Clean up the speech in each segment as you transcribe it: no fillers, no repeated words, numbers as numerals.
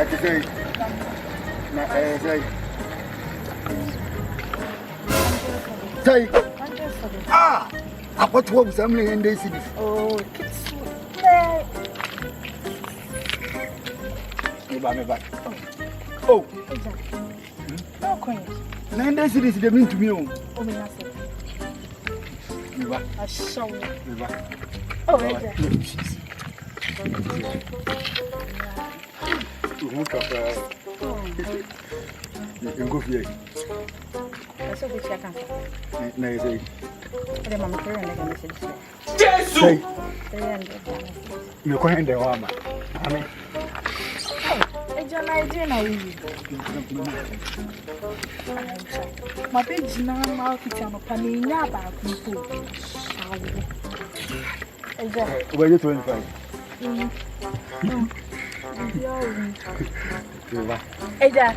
say. Na say. Say. Ah! What was some in the city? Oh, oh, no coin. Nine days it is the mean to me. Oh, me Ashawo. Oh, you go here. That's a good check. No, you say. Jesus! You're going to Wama. I mean, my page now, kitchen of Panina about people. Where you 25? Ada.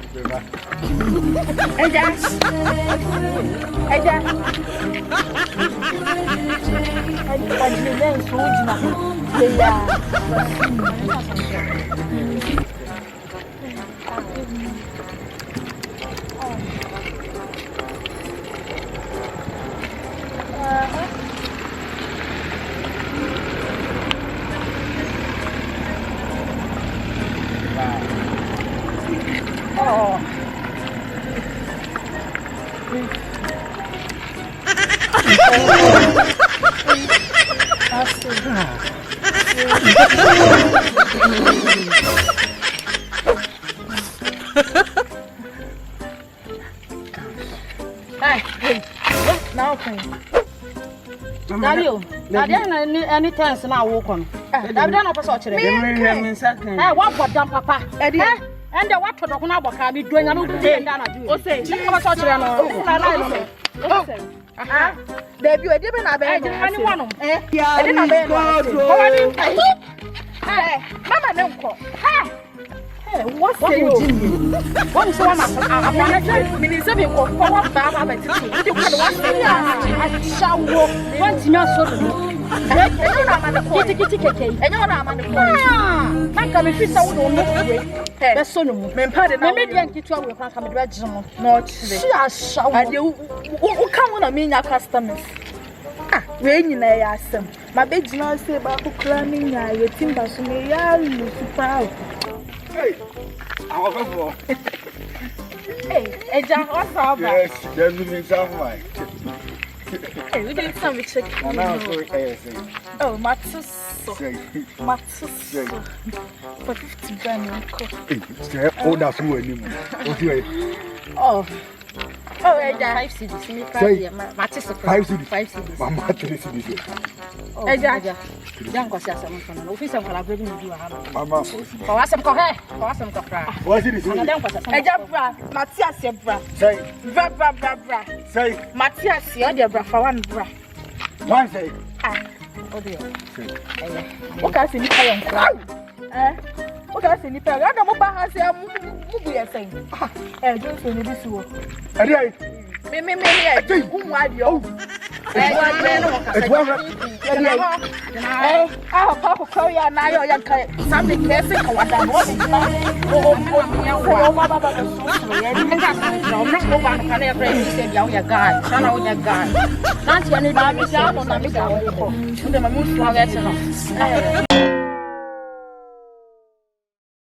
Any times now walk on. I've done a such a what for dumb papa? And the what for the Hunaba can be doing another day and do. Say, such a Debut, I didn't have anyone. I didn't have Mama, don't call. What's the one so much? I'm minister for what Baba, but you can watch the Ashawo. Once you know, so. And you're not the Kekele. And you're not the phone. I come if you saw no that's so no. Men pardon, I made Yankee to our come and register. Not Ashawo. You come on me, your customers. Ah, raining, I asked them. My bed now say about cramming, I think that's me. I'm proud. Hey, I'm over. Hey, a jam was up. Yes, there's been some way. Hey, we did some check. Oh, Matsus. For 50 grand. Oh, that's who anymore. Oh. Oh, 5 cities. Say, 5 cities. 5 cities. Mama, 3 cities. Oh, Eja. Young was some officer for a good review. Mama, for some cocker. What is it? Eja, Matthias, bra. Say, bra. Say, Matthias, your bra for one bra. One say, oh dear. What can I say? What can I say? I don't know about how to saying. Eh, don't say this one. Me, I do. Who are you? Papa, call you now. You're something classic. What I'm wanting. Oh,